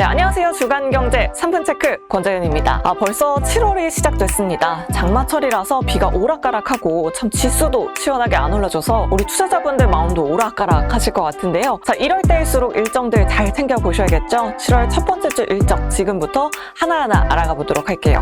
네, 안녕하세요. 주간경제 3분 체크 권재윤입니다. 벌써 7월이 시작됐습니다. 장마철이라서 비가 오락가락하고 참 지수도 시원하게 안 올라줘서 우리 투자자분들 마음도 오락가락 하실 것 같은데요. 자, 이럴 때일수록 일정들 잘 챙겨보셔야겠죠. 7월 첫 번째 주 일정 지금부터 하나하나 알아가 보도록 할게요.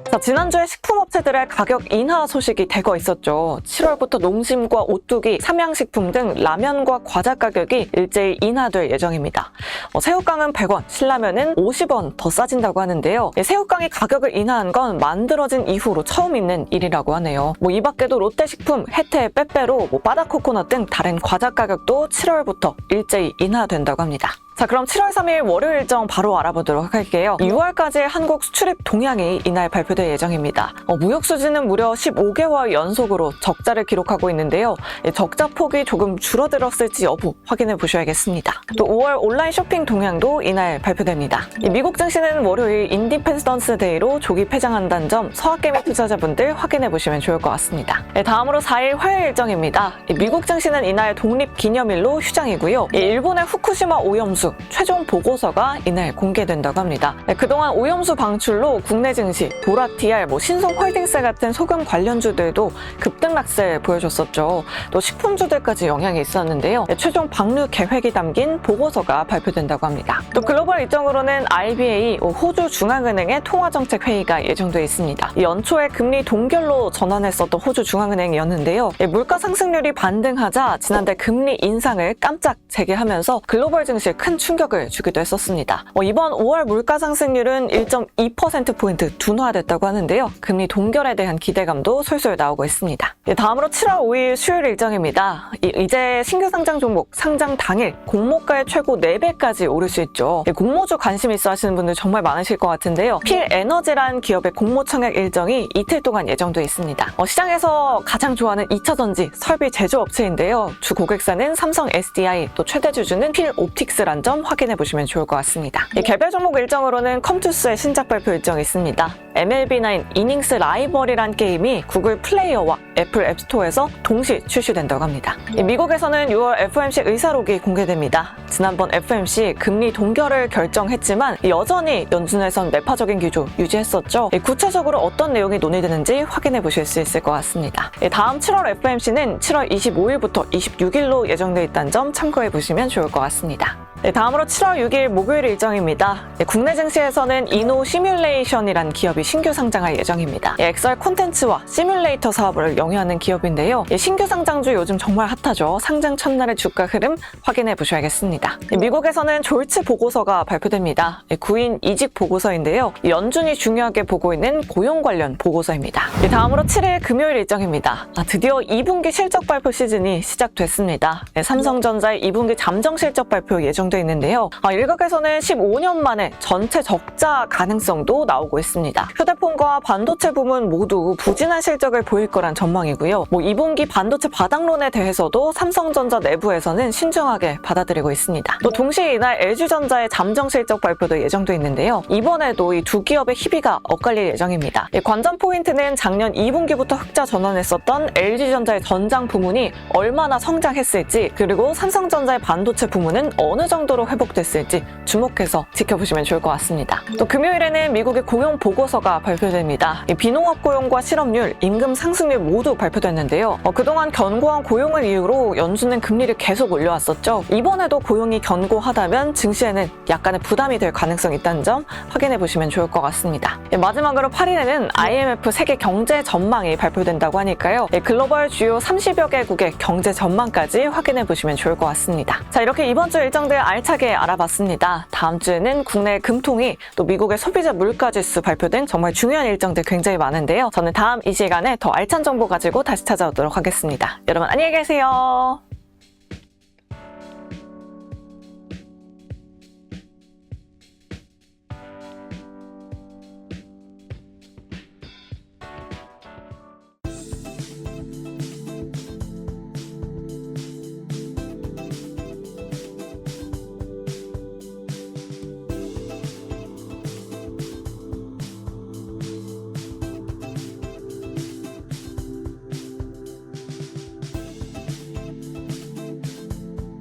자, 지난주에 식품업체들의 가격 인하 소식이 대거 있었죠. 7월부터 농심과 오뚜기, 삼양식품 등 라면과 과자 가격이 일제히 인하될 예정입니다. 새우깡은 100원, 신라면은 50원 더 싸진다고 하는데요. 새우깡이 가격을 인하한 건 만들어진 이후로 처음 있는 일이라고 하네요. 이 밖에도 롯데식품, 혜태, 빼빼로, 바다코코넛 등 다른 과자 가격도 7월부터 일제히 인하된다고 합니다. 자, 그럼 7월 3일 월요일 일정 바로 알아보도록 할게요. 6월까지 한국 수출입 동향이 이날 발표될 예정입니다. 무역 수지는 무려 15개월 연속으로 적자를 기록하고 있는데요. 적자 폭이 조금 줄어들었을지 여부 확인해 보셔야겠습니다. 또 5월 온라인 쇼핑 동향도 이날 발표됩니다. 미국 증시는 월요일 인디펜던스 데이로 조기 폐장한다는 점 서학개미 투자자분들 확인해 보시면 좋을 것 같습니다. 다음으로 4일 화요일 일정입니다. 미국 증시는 이날 독립기념일로 휴장이고요. 일본의 후쿠시마 오염수 최종 보고서가 이날 공개된다고 합니다. 그동안 오염수 방출로 국내 증시, 보라TR, 신성홀딩스 같은 소금 관련주들도 급등락세 보여줬었죠. 또 식품주들까지 영향이 있었는데요. 최종 방류 계획이 담긴 보고서가 발표된다고 합니다. 또 글로벌 일정으로는 RBA, 호주 중앙은행의 통화정책회의가 예정돼 있습니다. 연초에 금리 동결로 전환했었던 호주 중앙은행이었는데요. 물가 상승률이 반등하자 지난달 금리 인상을 깜짝 재개하면서 글로벌 증시에 큰 충격을 주기도 했었습니다. 이번 5월 물가 상승률은 1.2%포인트 둔화됐다고 하는데요. 금리 동결에 대한 기대감도 솔솔 나오고 있습니다. 다음으로 7월 5일 수요일 일정입니다. 이제 신규 상장 종목 상장 당일 공모가의 최고 4배까지 오를 수 있죠. 공모주 관심 있어 하시는 분들 정말 많으실 것 같은데요. 필에너지란 기업의 공모 청약 일정이 이틀 동안 예정돼 있습니다. 시장에서 가장 좋아하는 2차전지 설비 제조업체인데요. 주 고객사는 삼성 SDI, 또 최대 주주는 필옵틱스란 점 확인해 보시면 좋을 것 같습니다. 개별 종목 일정으로는 컴투스의 신작 발표 일정이 있습니다. MLB9 이닝스 라이벌이란 게임이 구글 플레이어와 애플 앱스토어에서 동시 출시된다고 합니다. 미국에서는 6월 FOMC 의사록이 공개됩니다. 지난번 FOMC 금리 동결을 결정했지만 여전히 연준에선 매파적인 기조 유지했었죠. 구체적으로 어떤 내용이 논의되는지 확인해 보실 수 있을 것 같습니다. 다음 7월 FOMC는 7월 25일부터 26일로 예정돼 있다는 점 참고해 보시면 좋을 것 같습니다. 다음으로 7월 6일 목요일 일정입니다. 국내 증시에서는 이노 시뮬레이션이란 기업이 신규 상장할 예정입니다. 엑셀 콘텐츠와 시뮬레이터 사업을 영위하는 기업인데요. 신규 상장주 요즘 정말 핫하죠. 상장 첫날의 주가 흐름 확인해 보셔야겠습니다. 미국에서는 졸츠 보고서가 발표됩니다. 구인 이직 보고서인데요. 연준이 중요하게 보고 있는 고용 관련 보고서입니다. 다음으로 7일 금요일 일정입니다. 드디어 2분기 실적 발표 시즌이 시작됐습니다. 삼성전자의 2분기 잠정 실적 발표 예정돼 있는데요. 일각에서는 15년 만에 전체 적자 가능성도 나오고 있습니다. 휴대폰과 반도체 부문 모두 부진한 실적을 보일 거란 전망이고요. 2분기 반도체 바닥론에 대해서도 삼성전자 내부에서는 신중하게 받아들이고 있습니다. 또 동시에 이날 LG전자의 잠정 실적 발표도 예정돼 있는데요. 이번에도 이 두 기업의 희비가 엇갈릴 예정입니다. 관전 포인트는 작년 2분기부터 흑자 전환했었던 LG전자의 전장 부문이 얼마나 성장했을지, 그리고 삼성전자의 반도체 부문은 어느 정도로 회복됐을지 주목해서 지켜보시면 좋을 것 같습니다. 또 금요일에는 미국의 고용 보고서가 발표됩니다. 비농업 고용과 실업률, 임금 상승률 모두 발표됐는데요. 그동안 견고한 고용을 이유로 연준은 금리를 계속 올려왔었죠. 이번에도 고용이 견고하다면 증시에는 약간의 부담이 될 가능성이 있다는 점 확인해 보시면 좋을 것 같습니다. 마지막으로 8일에는 IMF 세계 경제 전망이 발표된다고 하니까요. 글로벌 주요 30여 개국의 경제 전망까지 확인해 보시면 좋을 것 같습니다. 자, 이렇게 이번 주 일정들 알차게 알아봤습니다. 다음 주에는 국내 금통위, 또 미국의 소비자 물가지수 발표 등 정말 중요한 일정들 굉장히 많은데요. 저는 다음 이 시간에 더 알찬 정보 가지고 다시 찾아오도록 하겠습니다. 여러분 안녕히 계세요.